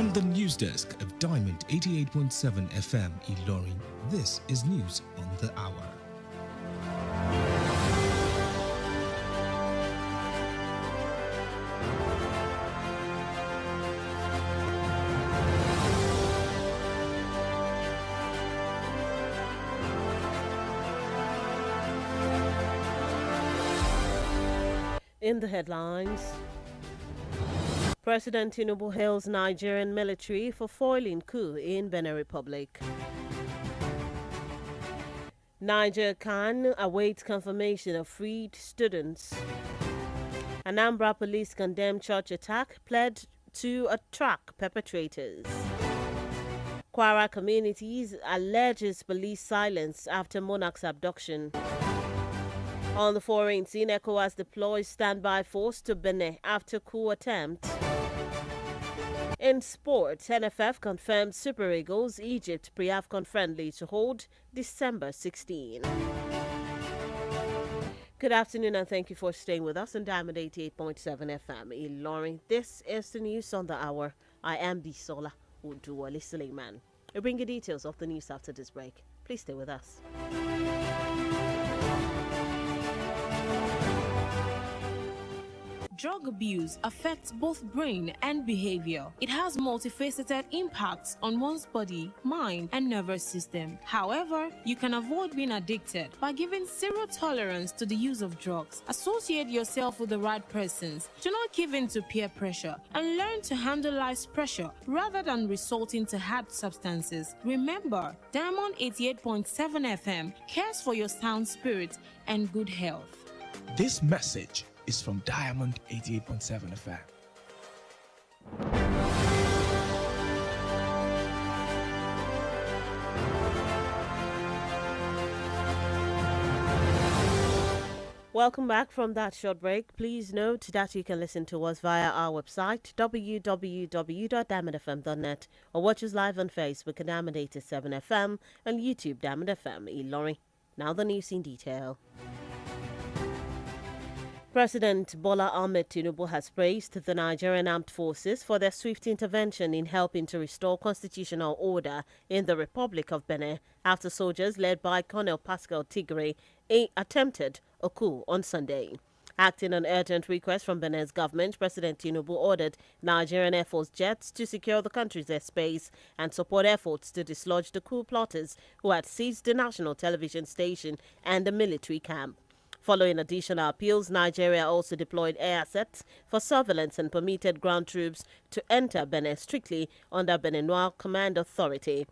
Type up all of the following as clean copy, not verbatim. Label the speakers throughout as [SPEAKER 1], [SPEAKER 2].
[SPEAKER 1] On the news desk of Diamond 88.7 FM Ilorin, this is News on the Hour.
[SPEAKER 2] In the headlines, President Tinubu hails Nigerian military for foiling coup in Benin Republic. Niger can await confirmation of freed students. Anambra police condemned church attack, pled to track perpetrators. Kwara communities alleges police silence after monarch's abduction. On the foreign scene, ECOWAS deploys standby force to Benin after coup attempt. In sports, NFF confirmed Super Eagles Egypt pre-AFCON friendly to hold December 16. Good afternoon and thank you for staying with us on Diamond 88.7 FM Ilorin. This is the news on the hour. I am Bisola Uduwale Suleiman. We'll bring you details of the news after this break. Please stay with us.
[SPEAKER 3] Drug abuse affects both brain and behavior. It has multifaceted impacts on one's body, mind, and nervous system. However, you can avoid being addicted by giving zero tolerance to the use of drugs. Associate yourself with the right persons. Do not give in to peer pressure and learn to handle life's pressure rather than resorting to hard substances. Remember, Diamond 88.7 FM cares for your sound spirit and good health.
[SPEAKER 1] This message is from Diamond 88.7 FM.
[SPEAKER 2] Welcome back from that short break. Please note that you can listen to us via our website www.diamondfm.net or watch us live on Facebook at Diamond 87 FM and YouTube Diamond FM Ilorin. Now the news in detail. President Bola Ahmed Tinubu has praised the Nigerian armed forces for their swift intervention in helping to restore constitutional order in the Republic of Benin after soldiers led by Colonel Pascal Tigre attempted a coup on Sunday. Acting on urgent request from Benin's government, President Tinubu ordered Nigerian Air Force jets to secure the country's airspace and support efforts to dislodge the coup plotters who had seized the national television station and the military camp. Following additional appeals, Nigeria also deployed air assets for surveillance and permitted ground troops to enter Benin strictly under Beninois Command Authority.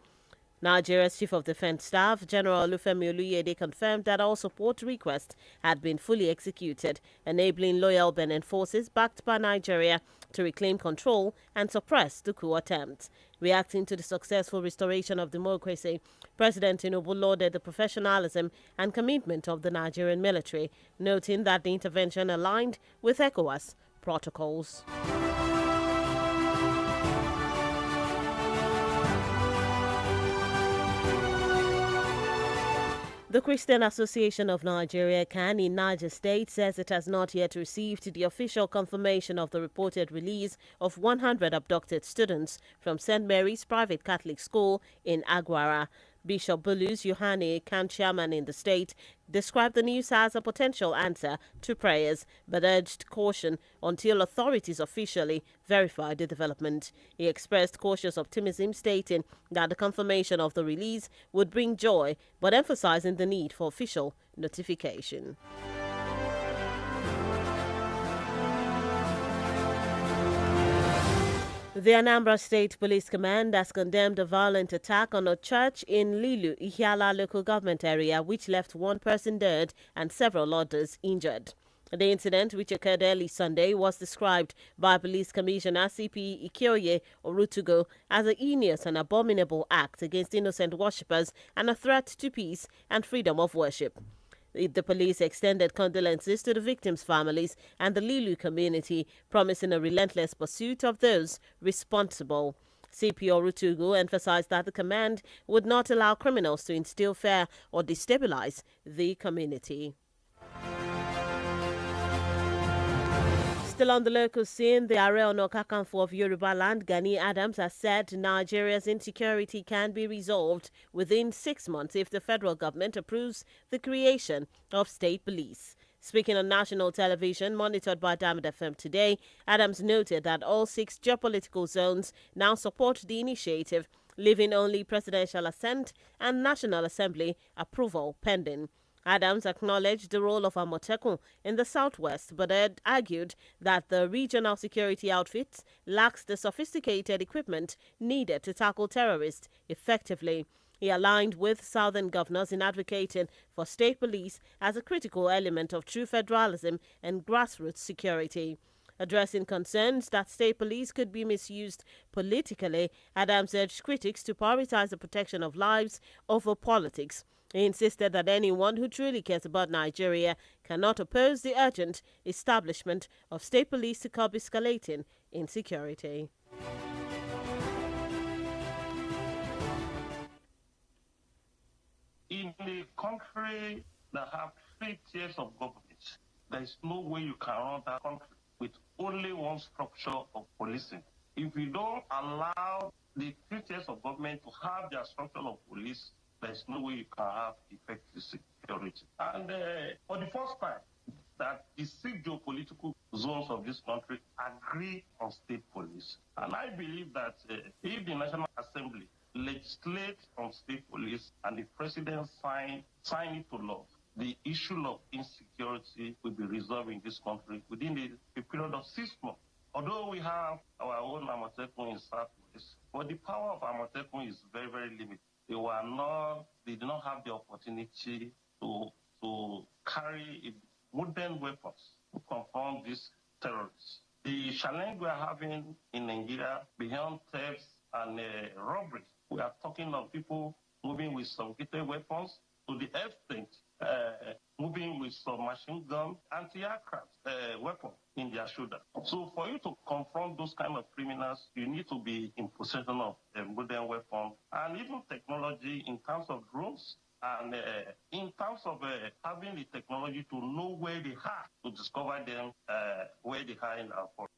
[SPEAKER 2] Nigeria's Chief of Defense Staff, General Olufemi Oluyede, confirmed that all support requests had been fully executed, enabling loyal Benin forces backed by Nigeria to reclaim control and suppress the coup attempt. Reacting to the successful restoration of democracy, President Tinubu lauded the professionalism and commitment of the Nigerian military, noting that the intervention aligned with ECOWAS protocols. The Christian Association of Nigeria, CAN, in Niger State says it has not yet received the official confirmation of the reported release of 100 abducted students from St. Mary's Private Catholic School in Agwara. Bishop Bulus Yohane, CAN chairman in the state, described the news as a potential answer to prayers, but urged caution until authorities officially verify the development. He expressed cautious optimism, stating that the confirmation of the release would bring joy, but emphasizing the need for official notification. The Anambra State Police Command has condemned a violent attack on a church in Lilu, Ihiala local government area, which left one person dead and several others injured. The incident, which occurred early Sunday, was described by Police Commissioner CP Ikioye Orutugo as a heinous and abominable act against innocent worshippers and a threat to peace and freedom of worship. The police extended condolences to the victims' families and the Lilu community, promising a relentless pursuit of those responsible. CP Orutugu emphasized that the command would not allow criminals to instill fear or destabilize the community. Still on the local scene, the Ààrẹ Ọ̀nà Kakanfò of Yoruba land, Gani Adams, has said Nigeria's insecurity can be resolved within 6 months if the federal government approves the creation of state police. Speaking on national television, monitored by Diamond FM today, Adams noted that all 6 geopolitical zones now support the initiative, leaving only presidential assent and National Assembly approval pending. Adams acknowledged the role of Amotekun in the southwest, but had argued that the regional security outfits lacks the sophisticated equipment needed to tackle terrorists effectively. He aligned with southern governors in advocating for state police as a critical element of true federalism and grassroots security. Addressing concerns that state police could be misused politically, Adams urged critics to prioritize the protection of lives over politics. He insisted that anyone who truly cares about Nigeria cannot oppose the urgent establishment of state police to curb escalating insecurity.
[SPEAKER 4] In a country that have 3 tiers of government, there is no way you can run that country with only one structure of policing. If you don't allow the 3 tiers of government to have their structure of police, there's no way you can have effective security. And for the first time, that the 6 geopolitical zones of this country agree on state police. And I believe that if the National Assembly legislates on state police and the president sign it to law, the issue of insecurity will be resolved in this country within a period of 6 months. Although we have our own Amotekun in Southwest, but the power of Amotekun is very, very limited. They did not have the opportunity to carry modern weapons to confront these terrorists. The challenge we are having in Nigeria beyond thefts and robberies, we are talking of people moving with sophisticated weapons to the extent moving with some machine gun, anti-aircraft weapon in their shoulder. So for you to confront those kind of criminals, you need to be in possession of a modern weapon and even technology in terms of drones and in terms of having the technology to know where they are, to discover them where they are in our forest.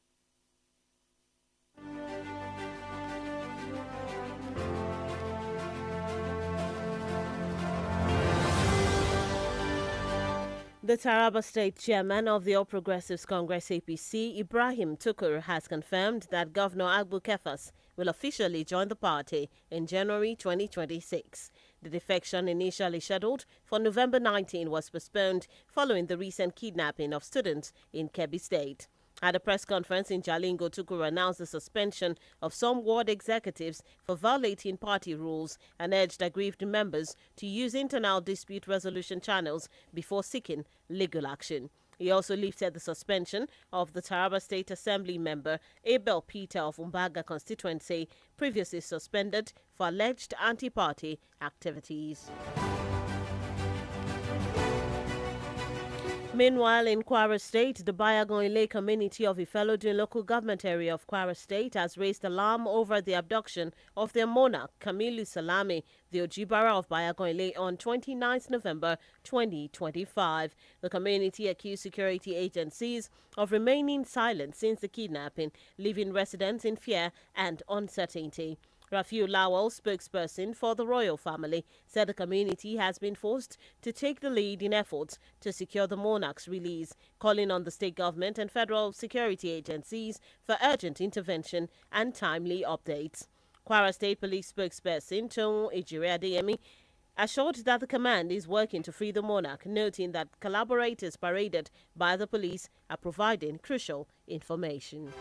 [SPEAKER 2] The Taraba State Chairman of the All Progressives Congress APC, Ibrahim Tukur, has confirmed that Governor Agbu Kefas will officially join the party in January 2026. The defection, initially scheduled for November 19, was postponed following the recent kidnapping of students in Kebbi State. At a press conference in Jalingo, Tukur announced the suspension of some ward executives for violating party rules and urged aggrieved members to use internal dispute resolution channels before seeking legal action. He also lifted the suspension of the Taraba State Assembly member Abel Peter of Umbaga constituency, previously suspended for alleged anti-party activities. Meanwhile, in Kwara State, the Bayagonle community of Ifelodun local government area of Kwara State has raised alarm over the abduction of their monarch, Kamilu Salami, the Ojibara of Bayagonle, on 29 November 2025. The community accused security agencies of remaining silent since the kidnapping, leaving residents in fear and uncertainty. Rafiu Lawal, spokesperson for the royal family, said the community has been forced to take the lead in efforts to secure the monarch's release, calling on the state government and federal security agencies for urgent intervention and timely updates. Kwara State Police spokesperson Toun Ejire Adeyemi assured that the command is working to free the monarch, noting that collaborators paraded by the police are providing crucial information.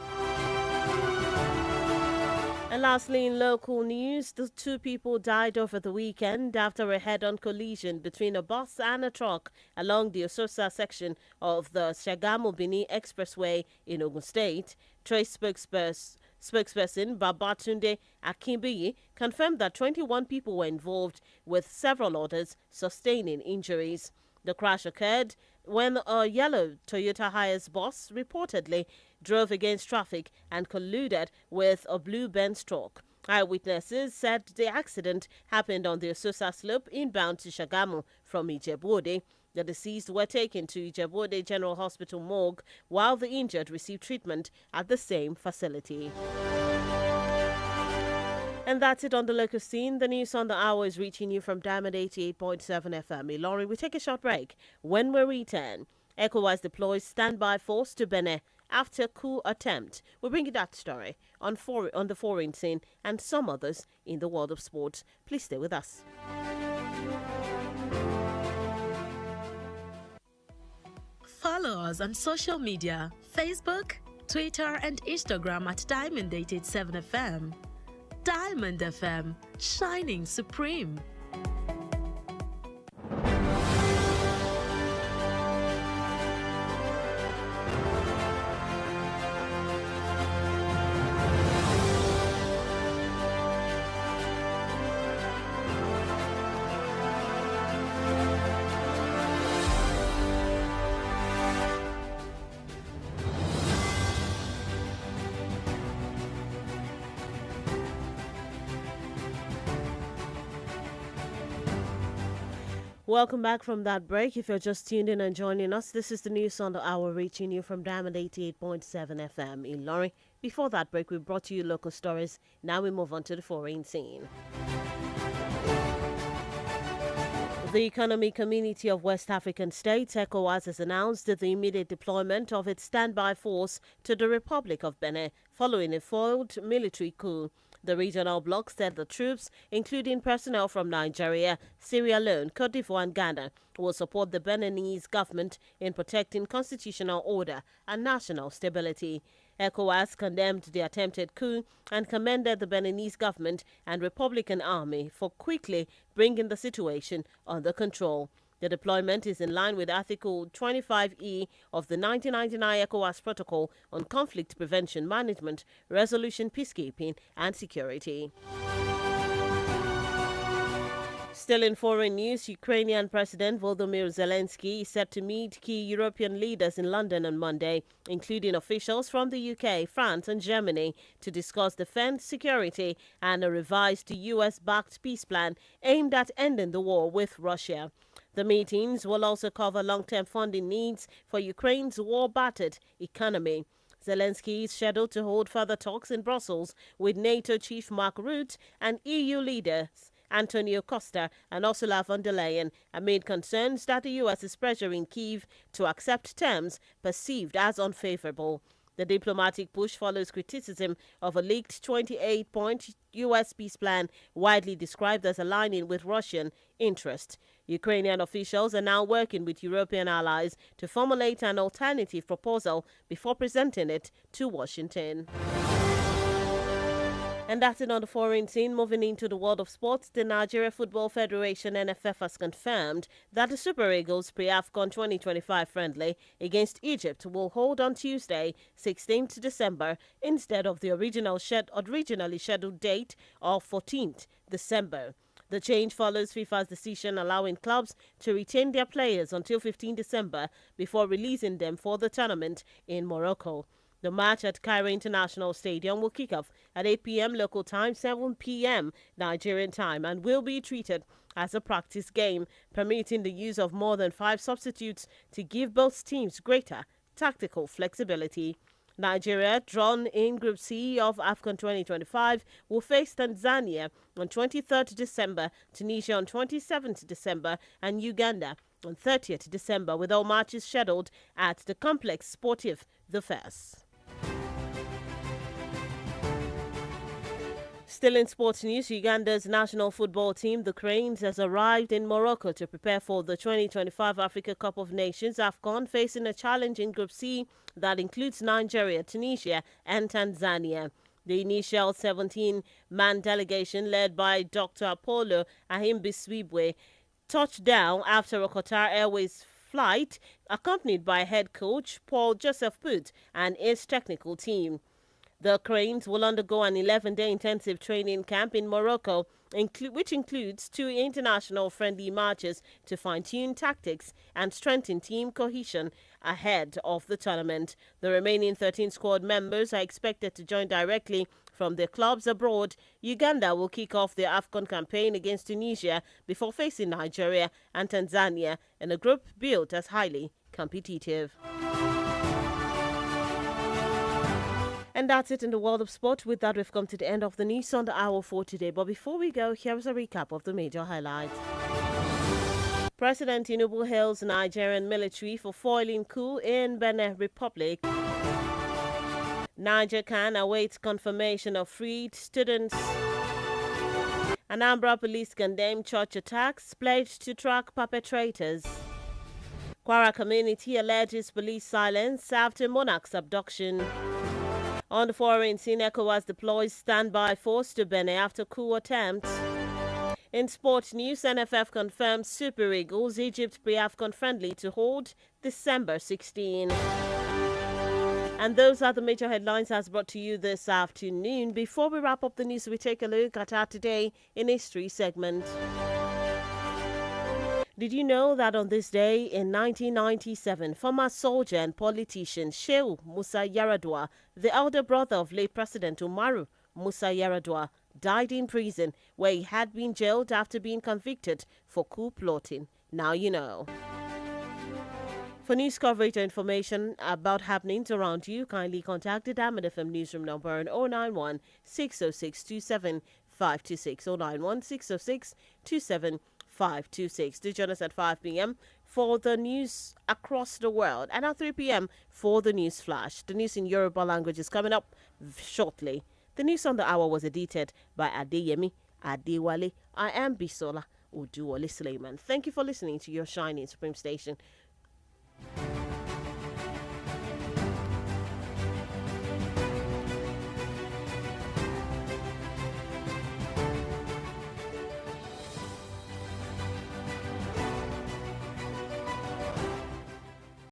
[SPEAKER 2] And lastly, in local news, the 2 people died over the weekend after a head-on collision between a bus and a truck along the Ososa section of the Shagamu-Bini Expressway in Ogun State. Trace spokesperson Babatunde Akínbíyì confirmed that 21 people were involved, with several others sustaining injuries. The crash occurred when a yellow Toyota Hiace bus reportedly drove against traffic and collided with a blue Benz truck. Eyewitnesses said the accident happened on the Ososa slope inbound to Shagamu from Ijebu-Ode. The deceased were taken to Ijebu-Ode General Hospital morgue, while the injured received treatment at the same facility. And that's it on the local scene. The news on the hour is reaching you from Diamond 88.7 FM. Ilorin, we take a short break. When we return, ECOWAS deploys standby force to Benin after coup attempt. We'll bring you that story on the foreign scene and some others in the world of sports. Please stay with us.
[SPEAKER 5] Follow us on social media, Facebook, Twitter and Instagram at Diamond 87 FM. Diamond FM, shining supreme.
[SPEAKER 2] Welcome back from that break. If you're just tuned in and joining us, this is the news on the hour reaching you from Diamond 88.7 FM in Ilorin. Before that break, we brought you local stories. Now we move on to the foreign scene. The Economic Community of West African States, ECOWAS, has announced the immediate deployment of its standby force to the Republic of Benin following a failed military coup. The regional bloc said the troops, including personnel from Nigeria, Sierra Leone, Cote d'Ivoire and Ghana, will support the Beninese government in protecting constitutional order and national stability. ECOWAS condemned the attempted coup and commended the Beninese government and Republican Army for quickly bringing the situation under control. The deployment is in line with Article 25E of the 1999 ECOWAS Protocol on Conflict Prevention Management, Resolution, Peacekeeping and Security. Still in foreign news, Ukrainian President Volodymyr Zelensky is set to meet key European leaders in London on Monday, including officials from the UK, France and Germany, to discuss defense, security and a revised US-backed peace plan aimed at ending the war with Russia. The meetings will also cover long-term funding needs for Ukraine's war-battered economy. Zelensky is scheduled to hold further talks in Brussels with NATO chief Mark Rutte and EU leaders Antonio Costa and Ursula von der Leyen amid concerns that the U.S. is pressuring Kyiv to accept terms perceived as unfavorable. The diplomatic push follows criticism of a leaked 28-point U.S. peace plan widely described as aligning with Russian interests. Ukrainian officials are now working with European allies to formulate an alternative proposal before presenting it to Washington. And that's it on the foreign scene. Moving into the world of sports, the Nigeria Football Federation NFF has confirmed that the Super Eagles pre-AFCON 2025 friendly against Egypt will hold on Tuesday, 16th December, instead of the originally scheduled date of 14th December. The change follows FIFA's decision allowing clubs to retain their players until 15 December before releasing them for the tournament in Morocco. The match at Cairo International Stadium will kick off at 8 p.m. local time, 7 p.m. Nigerian time, and will be treated as a practice game, permitting the use of more than 5 substitutes to give both teams greater tactical flexibility. Nigeria, drawn in Group C of AFCON 2025, will face Tanzania on 23rd December, Tunisia on 27th December, and Uganda on 30th December, with all matches scheduled at the Complex Sportif the Fes. Still in sports news, Uganda's national football team, the Cranes, has arrived in Morocco to prepare for the 2025 Africa Cup of Nations AFCON, facing a challenge in Group C that includes Nigeria, Tunisia and Tanzania. The initial 17-man delegation, led by Dr. Apollo Ahimbiswibwe, touched down after a Qatar Airways flight, accompanied by head coach Paul Joseph Put and his technical team. The Cranes will undergo an 11-day intensive training camp in Morocco, which includes 2 international friendly matches to fine-tune tactics and strengthen team cohesion ahead of the tournament. The remaining 13 squad members are expected to join directly from their clubs abroad. Uganda will kick off their AFCON campaign against Tunisia before facing Nigeria and Tanzania in a group billed as highly competitive. And that's it in the world of sport. With that, we've come to the end of the news on the hour for today. But before we go, here's a recap of the major highlights. President Tinubu hails Nigerian military for foiling coup in Benin Republic. Niger can awaits confirmation of freed students. Anambra police condemn church attacks, pledged to track perpetrators. Kwara community alleges police silence after monarch's abduction. On the foreign scene, ECOWAS deploys standby force to Benin after coup attempt. In sports news, NFF confirms Super Eagles Egypt pre-AFCON friendly to hold December 16. And those are the major headlines as brought to you this afternoon. Before we wrap up the news, we take a look at our Today in History segment. Did you know that on this day in 1997, former soldier and politician Shehu Musa Yaradua, the elder brother of late President Umaru Musa Yaradua, died in prison where he had been jailed after being convicted for coup plotting? Now you know. For news coverage or information about happenings around you, kindly contact the Diamond FM newsroom number on 091 606 27526 091 606 27526. Do join us at 5 p.m. for the news across the world and at 3 p.m. for the news flash. The news in Yoruba language is coming up shortly. The news on the hour was edited by Adeyemi Adewale. I am Bisola Uduwale Suleiman. Thank you for listening to your shining Supreme station.